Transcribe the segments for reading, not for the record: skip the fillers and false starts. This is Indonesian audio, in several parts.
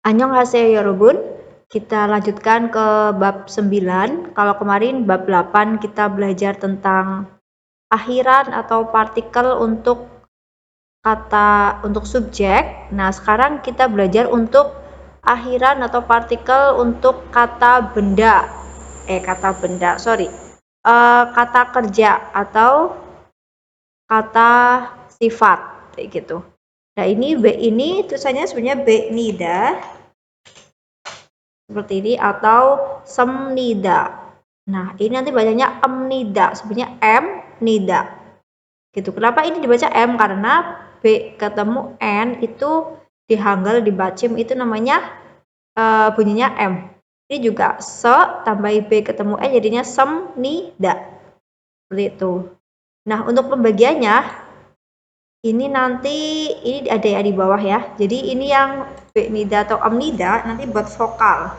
Annyeonghaseyo yorobun. Kita lanjutkan ke bab 9. Kalau kemarin bab 8 kita belajar tentang akhiran atau partikel untuk kata untuk subjek. Nah, sekarang kita belajar untuk akhiran atau partikel untuk kata benda. Kata kerja atau kata sifat kayak gitu. Nah, ini B ini tulisannya sebenarnya B nida seperti ini atau semnida. Nah, ini nanti bacanya emnida, sebenarnya M nida. Gitu. Kenapa ini dibaca M? Karena B ketemu N itu di Hangul di bacim itu namanya bunyinya M. Ini juga se tambah B ketemu N jadinya semnida. Seperti itu. Nah, untuk pembagiannya ini nanti ini ada ya di bawah ya. Jadi ini yang B nida atau amnida nanti buat vokal.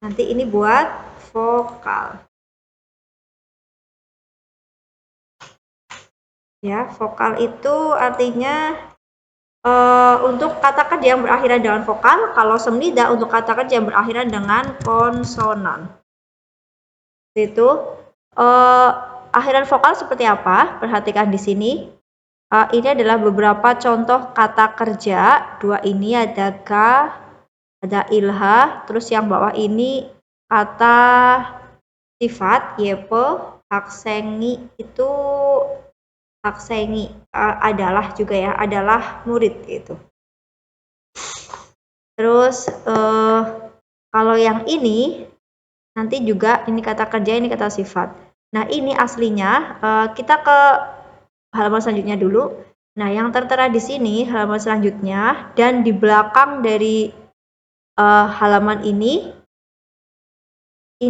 Nanti ini buat vokal. Ya, vokal itu artinya untuk kata kerja yang berakhiran dengan vokal, kalau semnida untuk kata kerja yang berakhiran dengan konsonan. Itu akhiran vokal seperti apa? Perhatikan di sini. Ini adalah beberapa contoh kata kerja. Dua ini ada ga, ada ilha, terus yang bawah ini kata sifat yepe, haksengi itu haksengi adalah juga ya, adalah murid gitu. Terus kalau yang ini nanti juga ini kata kerja, ini kata sifat. Nah, ini aslinya kita ke halaman selanjutnya dulu. Nah, yang tertera di sini halaman selanjutnya dan di belakang dari halaman ini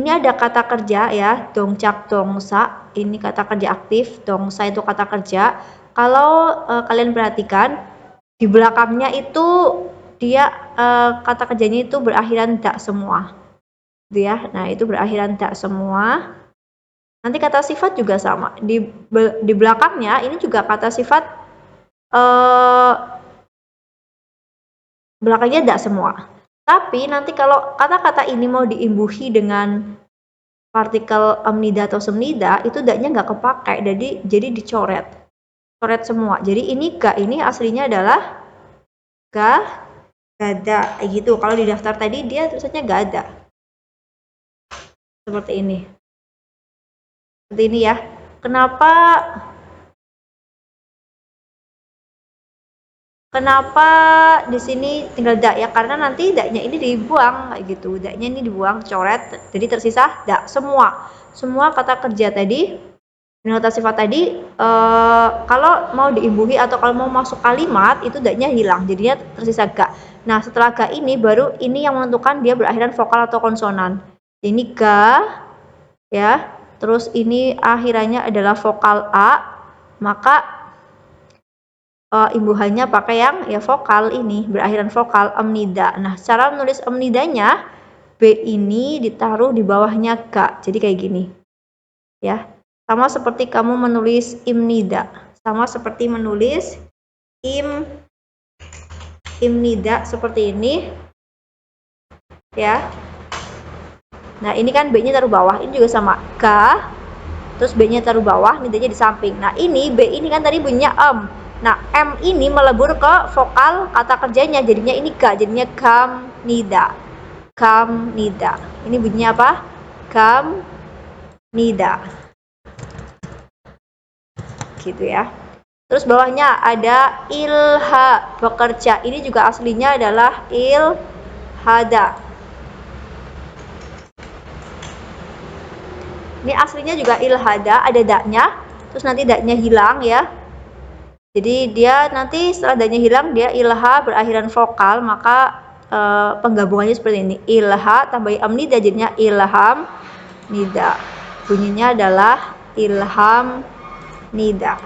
ada kata kerja ya, dongcak dongsa. Ini kata kerja aktif, dongsa itu kata kerja. Kalau kalian perhatikan di belakangnya itu dia kata kerjanya itu berakhiran dak semua. Gitu ya. Nah, itu berakhiran dak semua. Nanti kata sifat juga sama. Di belakangnya ini juga kata sifat belakangnya dak semua. Tapi nanti kalau kata-kata ini mau diimbuhi dengan partikel amnida atau semnida, itu daknya nggak kepakai, jadi dicoret. Coret semua. Jadi ini ga ini aslinya adalah ga, gada gitu. Kalau di daftar tadi dia tulisannya gak ada. Seperti ini. Seperti ini ya. Kenapa di sini tinggal dak ya? Karena nanti daknya ini dibuang kayak gitu. Daknya ini dibuang, coret. Jadi tersisa dak semua. Semua kata kerja tadi, kata sifat tadi kalau mau diimbuhi atau kalau mau masuk kalimat itu daknya hilang. Jadinya tersisa ga. Nah, setelah ga ini baru ini yang menentukan dia berakhiran vokal atau konsonan. Ini ga ya. Terus ini akhirannya adalah vokal A, maka imbuhannya pakai yang ya vokal ini, berakhiran vokal amnida. Nah, cara menulis amnidanya B ini ditaruh di bawahnya ga. Jadi kayak gini. Ya. Sama seperti kamu menulis imnida. Sama seperti menulis imnida seperti ini. Ya. Nah, ini kan B-nya taruh bawah, ini juga sama ga, terus B-nya taruh bawah, nidanya di samping. Nah, ini B ini kan tadi bunyinya M. Nah, M ini melebur ke vokal kata kerjanya, jadinya ini ga, jadinya gam nida. Gam nida. Ini bunyinya apa? Gam nida. Gitu ya. Terus bawahnya ada ilha, bekerja. Ini juga aslinya adalah ilhada. Ini aslinya juga ilhada, ada daknya, terus nanti daknya hilang ya. Jadi dia nanti setelah daknya hilang dia ilha berakhiran vokal, maka penggabungannya seperti ini. Ilha tambah amnida jadinya ilham nida. Bunyinya adalah ilham nida.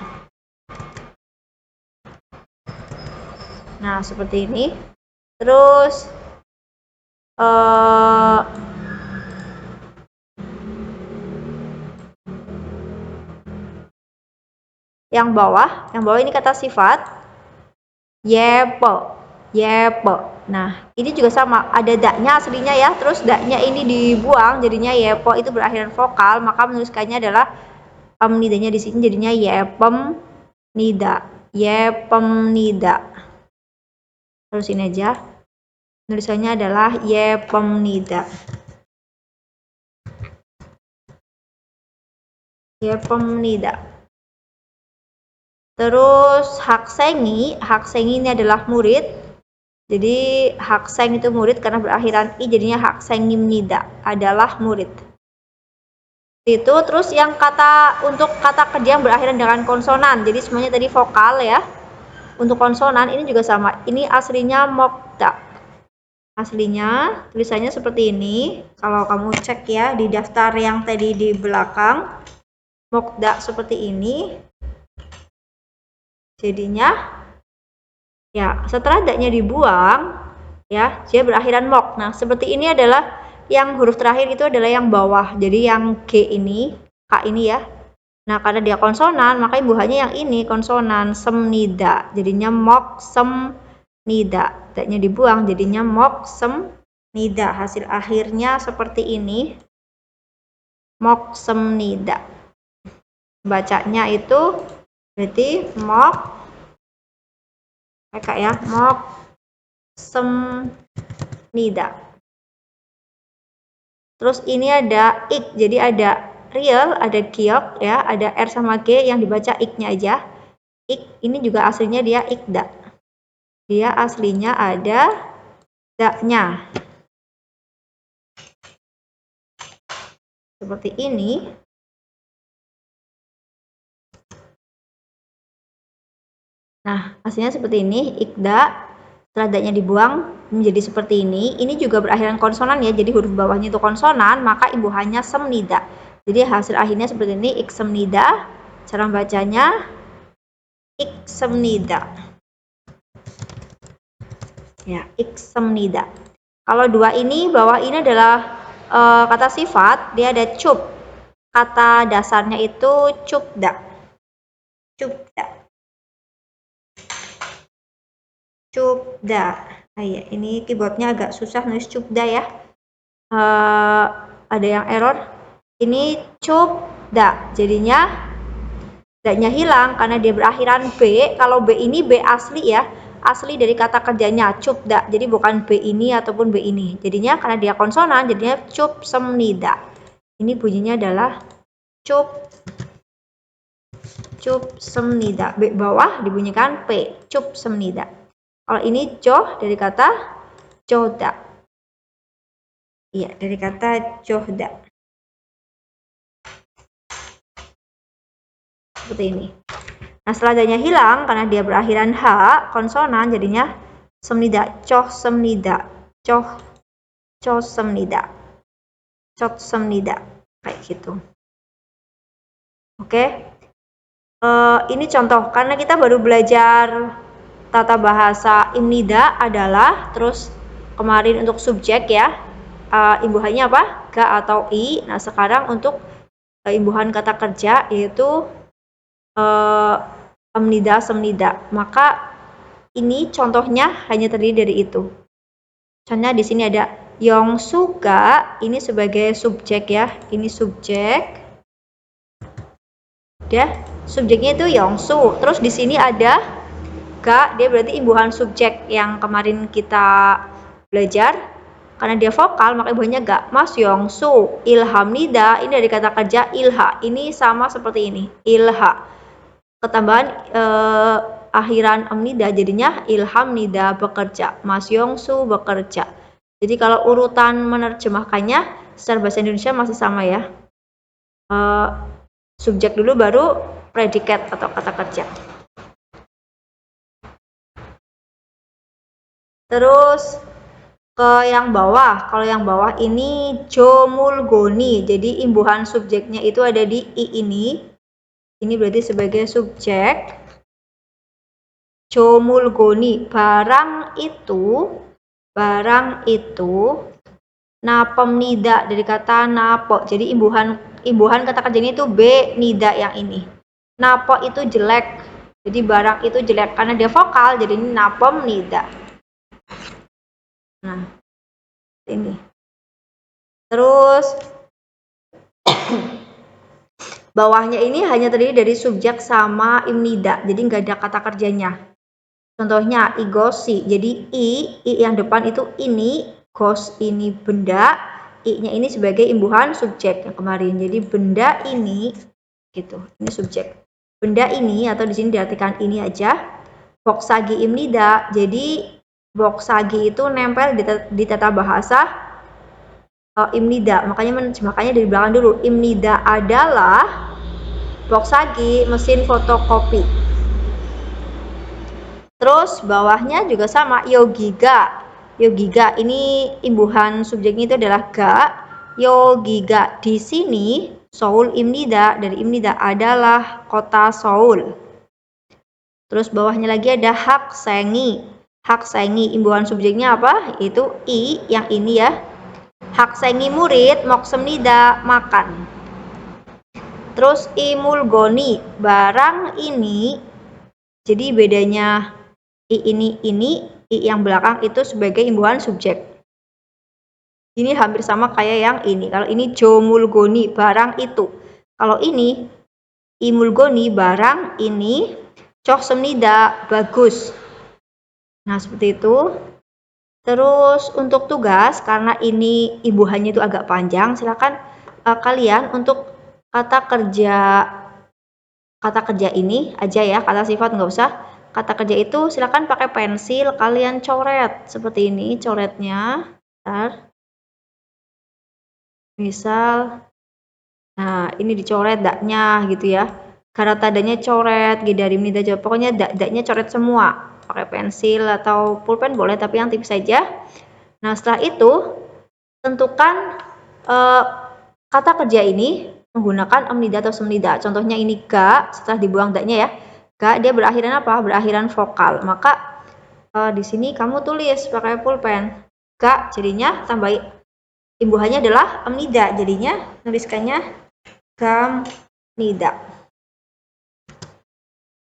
Nah, seperti ini. Terus yang bawah ini kata sifat yepe, yepe. Nah, ini juga sama, ada daknya aslinya ya, terus daknya ini dibuang jadinya yepe, itu berakhiran vokal, maka menuliskannya adalah nidanya di sini jadinya yepem nida, yepem nida. Terus ini aja, tulisannya adalah yepem nida, yepem nida. Terus haksengi ini adalah murid. Jadi hakseng itu murid karena berakhiran i, jadinya haksengim nida adalah murid. Itu terus yang untuk kata kerja yang berakhiran dengan konsonan. Jadi semuanya tadi vokal ya. Untuk konsonan ini juga sama. Ini aslinya mokda. Aslinya tulisannya seperti ini. Kalau kamu cek ya di daftar yang tadi di belakang, mokda seperti ini. Jadinya ya, setelah daknya dibuang, ya, dia berakhiran mok. Nah, seperti ini adalah yang huruf terakhir itu adalah yang bawah. Jadi yang G ini, K ini ya. Nah, karena dia konsonan, maka ibuhannya yang ini konsonan semnida. Jadinya mok semnida. Daknya dibuang, jadinya mok semnida. Hasil akhirnya seperti ini. Mok semnida. Bacanya itu berarti mok ya, mok semnida. Terus ini ada ik, jadi ada real, ada giok ya, ada r sama g yang dibaca ik-nya aja. Ik ini juga aslinya dia ikda. Dia aslinya ada daknya. Seperti ini. Nah, aslinya seperti ini, ikda. Setelah daknya dibuang menjadi seperti ini. Ini juga berakhiran konsonan ya, jadi huruf bawahnya itu konsonan, maka imbuhannya semnida. Jadi hasil akhirnya seperti ini, ik semnida. Cara bacanya ik semnida. Ya, ik semnida. Kalau dua ini, bawah ini adalah kata sifat, dia ada cup. Kata dasarnya itu cupda. Cupda. Cupda. Nah, ya, ini keyboardnya agak susah nulis cupda ya. Ada yang error. Ini cupda. Jadinya daknya hilang karena dia berakhiran B. Kalau B ini B asli ya. Asli dari kata kerjanya cupda. Jadi bukan B ini ataupun B ini. Jadinya karena dia konsonan jadinya cup semnida. Ini bunyinya adalah cup semnida. B bawah dibunyikan P. Cup semnida. Kalau ini joh dari kata joda. Iya, dari kata johda. Seperti ini. Nah, setelah daknya hilang karena dia berakhiran H, konsonan jadinya semnida, coh semnida, coh semnida, coh semnida, kayak gitu. Oke. Ini contoh karena kita baru belajar tata bahasa imnida adalah terus kemarin untuk subjek ya, imbuhannya apa? Ga atau i. Nah, sekarang untuk imbuhan kata kerja yaitu amnida semnida. Maka ini contohnya hanya terdiri dari itu. Contohnya di sini ada Yongsuga, ini sebagai subjek ya. Ini subjek. Dia subjeknya itu Yongsu. Terus di sini ada ga, dia berarti imbuhan subjek yang kemarin kita belajar. Karena dia vokal, maka imbuhannya ga. Mas Yongsu, ilham nida, ini dari kata kerja ilha. Ini sama seperti ini, ilha. Ketambahan akhiran amnida jadinya ilham nida bekerja. Mas Yongsu bekerja. Jadi kalau urutan menerjemahkannya secara bahasa Indonesia masih sama ya. Subjek dulu baru predikat atau kata kerja. Terus ke yang bawah. Kalau yang bawah ini Jomulgoni. Jadi imbuhan subjeknya itu ada di I ini. Ini berarti sebagai subjek. Jomulgoni. Barang itu napem nida dari kata napo. Jadi imbuhan kata kerjanya itu B nida yang ini. Napo itu jelek. Jadi barang itu jelek karena dia vokal jadi ini napem nida. Nah, ini. Terus bawahnya ini hanya terdiri dari subjek sama imnida. Jadi nggak ada kata kerjanya. Contohnya igosi. Jadi i yang depan itu ini, gos ini benda, i-nya ini sebagai imbuhan subjek yang kemarin. Jadi benda ini gitu. Ini subjek. Benda ini atau di sini diartikan ini aja. Boksagi imnida. Jadi boksagi itu nempel di tata bahasa imnida. Makanya dari belakang dulu. Imnida adalah boksagi mesin fotokopi. Terus bawahnya juga sama, yogiga. Yogiga ini imbuhan subjeknya itu adalah ga. Yogiga di sini Seoul imnida, dari imnida adalah kota Seoul. Terus bawahnya lagi ada haksengi. Haksengi imbuhan subjeknya apa? Itu i yang ini ya. Haksengi murid moksemnida makan. Terus imulgoni barang ini. Jadi bedanya i yang belakang itu sebagai imbuhan subjek. Ini hampir sama kayak yang ini. Kalau ini jomulgoni barang itu. Kalau ini imulgoni barang ini cohsemnida bagus. Nah seperti itu. Terus untuk tugas karena ini imbuhannya itu agak panjang, silakan kalian untuk kata kerja ini aja ya, kata sifat nggak usah. Kata kerja itu silakan pakai pensil kalian coret seperti ini coretnya. Bentar. Misal, nah ini dicoret daknya gitu ya. Karena tadanya coret, dari minta jawab. Pokoknya daknya coret semua. Pakai pensil atau pulpen boleh, tapi yang tipis saja. Nah setelah itu tentukan kata kerja ini menggunakan amnida atau semnida. Contohnya ini ga, setelah dibuang daknya ya. Ga dia berakhiran apa? Berakhiran vokal. Maka di sini kamu tulis pakai pulpen. Ga jadinya tambah imbuhannya adalah amnida. Jadinya nuliskannya gamnida.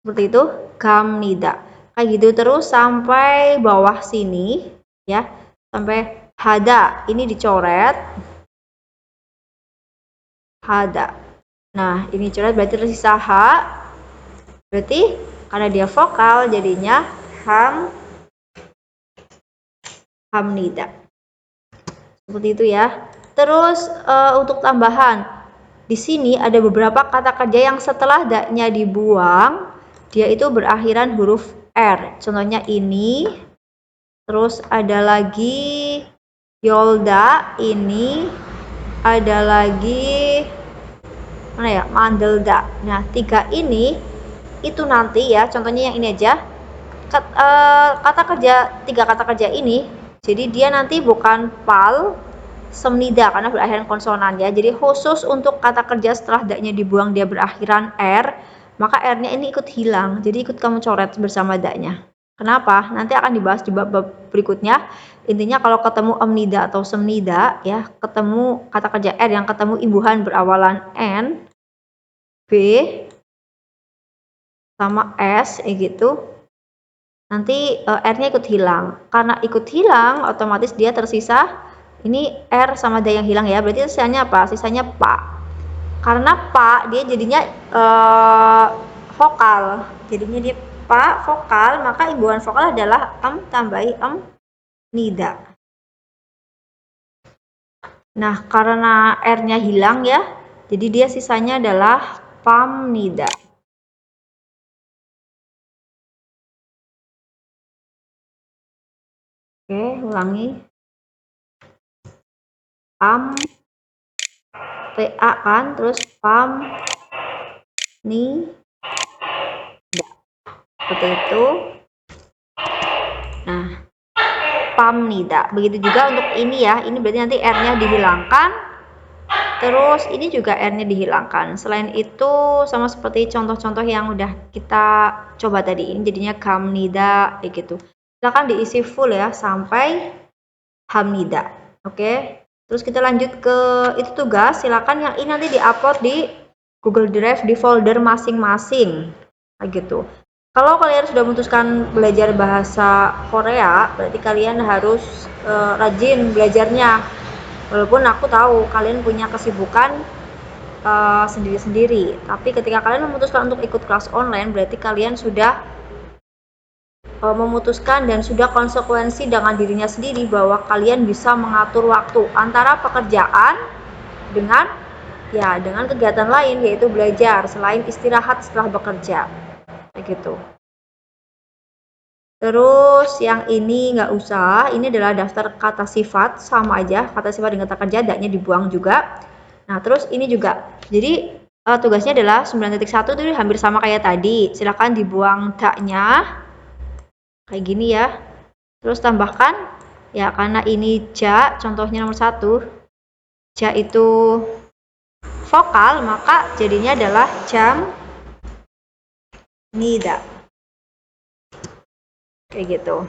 Seperti itu, gamnida. Kayak gitu terus sampai bawah sini ya. Sampai hada. Ini dicoret. Hada. Nah, ini coret berarti tersisa H. Berarti karena dia vokal jadinya hamnida. Seperti itu ya. Terus untuk tambahan, di sini ada beberapa kata kerja yang setelah daknya dibuang, dia itu berakhiran huruf R. Contohnya ini. Terus ada lagi Yolda ini. Ada lagi mana ya? Mandelda. Nah, tiga ini itu nanti ya, contohnya yang ini aja. Tiga kata kerja ini, jadi dia nanti bukan pal semnida karena berakhiran konsonan ya. Jadi khusus untuk kata kerja setelah daknya dibuang dia berakhiran R, maka R-nya ini ikut hilang. Jadi ikut kamu coret bersama daknya. Kenapa? Nanti akan dibahas di bab berikutnya. Intinya kalau ketemu amnida atau semnida ya, ketemu kata kerja R yang ketemu imbuhan berawalan N, B sama S gitu. Nanti R-nya ikut hilang. Karena ikut hilang, otomatis dia tersisa ini R sama D yang hilang ya. Berarti sisanya apa? Sisanya pa. Karena pa dia jadinya vokal. Jadinya dia pa vokal, maka imbuhan vokal adalah tambahi nida. Nah, karena R-nya hilang ya, jadi dia sisanya adalah pamnida. Oke, ulangi. Pam PA kan, terus pam ni seperti itu. Nah, pamnida. Begitu juga untuk ini ya, ini berarti nanti R-nya dihilangkan, terus ini juga R-nya dihilangkan. Selain itu sama seperti contoh-contoh yang udah kita coba tadi, ini jadinya kamnida kayak gitu. Silahkan diisi full ya sampai hamnida. Oke, terus kita lanjut ke itu tugas. Silakan yang ini nanti diupload di Google Drive di folder masing-masing kayak gitu. Kalau kalian sudah memutuskan belajar bahasa Korea, berarti kalian harus rajin belajarnya. Walaupun aku tahu kalian punya kesibukan sendiri-sendiri, tapi ketika kalian memutuskan untuk ikut kelas online, berarti kalian sudah memutuskan dan sudah konsekuensi dengan dirinya sendiri bahwa kalian bisa mengatur waktu antara pekerjaan dengan kegiatan lain, yaitu belajar selain istirahat setelah bekerja kayak gitu. Terus yang ini nggak usah, ini adalah daftar kata sifat, sama aja kata sifat dengan kata kerja, daknya dibuang juga. Nah terus ini juga, jadi tugasnya adalah 9.1 itu hampir sama kayak tadi, silahkan dibuang daknya kayak gini ya, terus tambahkan ya, karena ini ja, contohnya nomor 1, ja itu vokal, maka jadinya adalah jam nida kayak gitu.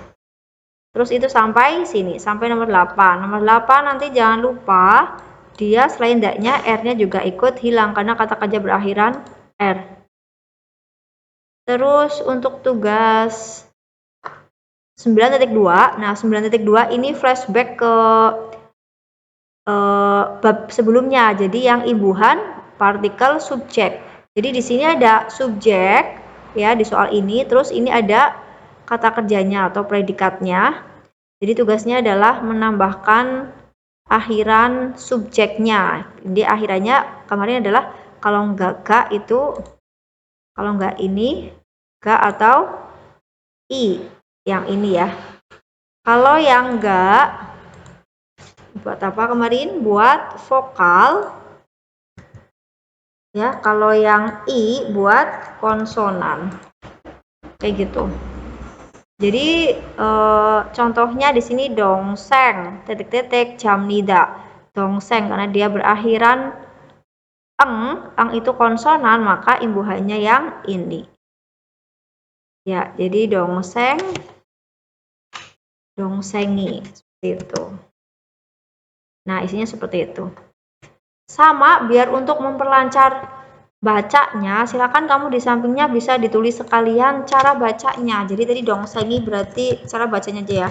Terus itu sampai sini, sampai nomor 8. Nomor 8 nanti jangan lupa dia selain daknya R-nya juga ikut hilang karena kata kerja berakhiran R. Terus untuk tugas 9.2, nah 9.2 ini flashback ke bab sebelumnya. Jadi yang imbuhan partikel subjek. Jadi di sini ada subjek ya di soal ini, terus ini ada kata kerjanya atau predikatnya. Jadi tugasnya adalah menambahkan akhiran subjeknya. Jadi akhirannya kemarin adalah kalau enggak ga itu, kalau enggak ini ga atau i, yang ini ya. Kalau yang enggak, buat apa kemarin? Buat vokal ya. Kalau yang i buat konsonan kayak gitu. Jadi contohnya di sini dongseng titik-titik jam nida. Dongseng karena dia berakhiran eng itu konsonan, maka imbuhannya yang ini. Ya, jadi dongseng, dongsengi seperti itu. Nah, isinya seperti itu. Sama, biar untuk memperlancar bacanya, silakan kamu di sampingnya bisa ditulis sekalian cara bacanya. Jadi tadi dongsengi berarti cara bacanya aja ya.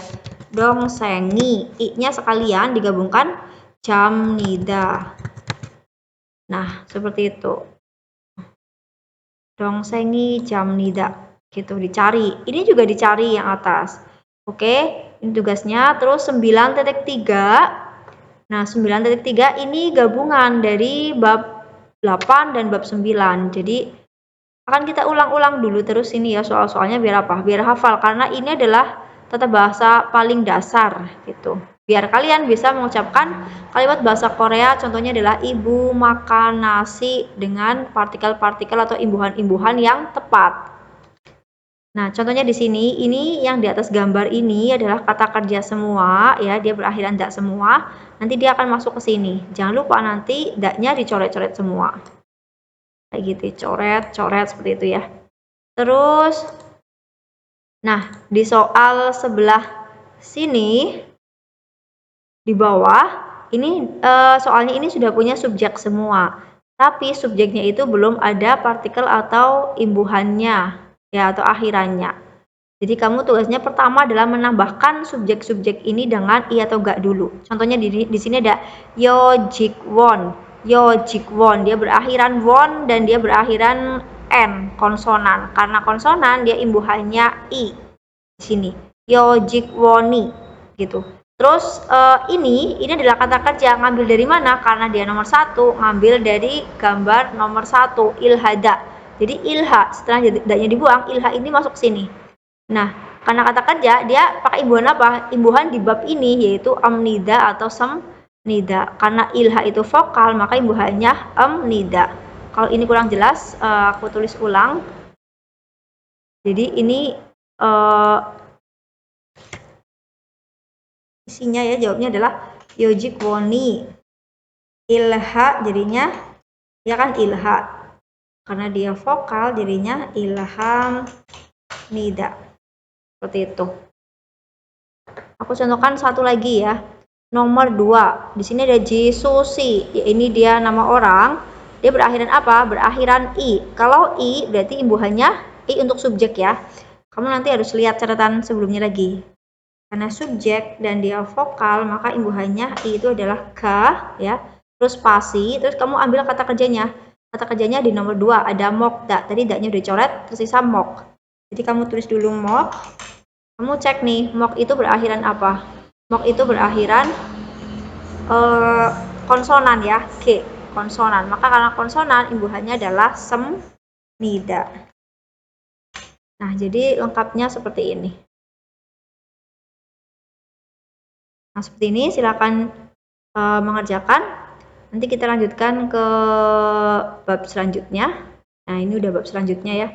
Dongsengi, i-nya sekalian digabungkan jam nida. Nah, seperti itu. Dongsengi jam nida. Gitu, dicari. Ini juga dicari yang atas. Oke, ini tugasnya. Terus 9.3. Nah, 9.3 ini gabungan dari bab 8 dan bab 9. Jadi akan kita ulang-ulang dulu terus ini ya soal-soalnya, biar apa? Biar hafal, karena ini adalah tata bahasa paling dasar gitu. Biar kalian bisa mengucapkan kalimat bahasa Korea, contohnya adalah ibu makan nasi dengan partikel-partikel atau imbuhan-imbuhan yang tepat. Nah, contohnya di sini, ini yang di atas gambar ini adalah kata kerja semua ya, dia berakhiran dak semua. Nanti dia akan masuk ke sini. Jangan lupa nanti daknya dicoret-coret semua. Kayak gitu, coret-coret seperti itu ya. Terus, nah di soal sebelah sini di bawah ini soalnya ini sudah punya subjek semua, tapi subjeknya itu belum ada partikel atau imbuhannya ya, atau akhirannya. Jadi kamu tugasnya pertama adalah menambahkan subjek-subjek ini dengan i atau ga dulu. Contohnya di sini ada Yojik-won. Yojik-won, dia berakhiran won dan dia berakhiran n, konsonan. Karena konsonan dia imbuhannya i. Di sini Yojik-woni gitu. Terus ini adalah kata kerja, ngambil dari mana? Karena dia nomor 1, ngambil dari gambar nomor 1, ilhada. Jadi ilha, setelah daknya dibuang, ilha ini masuk sini. Nah, karena kata kerja, dia pakai imbuhan apa? Imbuhan di bab ini, yaitu amnida atau semnida. Karena ilha itu vokal, maka imbuhannya amnida. Kalau ini kurang jelas, aku tulis ulang. Jadi ini isinya ya, jawabnya adalah Yojikwoni. Ilha jadinya ya kan ilha, karena dia vokal jadinya ilham nida. Seperti itu. Aku contohkan satu lagi ya. Nomor 2. Di sini ada Jisusi. Ya, ini dia nama orang. Dia berakhiran apa? Berakhiran i. Kalau i berarti imbuhannya i untuk subjek ya. Kamu nanti harus lihat catatan sebelumnya lagi. Karena subjek dan dia vokal, maka imbuhannya i itu adalah k ya. Terus spasi, terus kamu ambil kata kerjanya. Kata kerjanya di nomor 2 ada mokda. Tadi daknya udah dicoret, tersisa mok. Jadi kamu tulis dulu mok. Kamu cek nih, mok itu berakhiran apa? Mok itu berakhiran konsonan ya, G, konsonan. Maka karena konsonan, imbuhannya adalah semnida. Nah, jadi lengkapnya seperti ini. Nah, seperti ini silakan mengerjakan. Nanti kita lanjutkan ke bab selanjutnya. Nah, ini udah bab selanjutnya ya.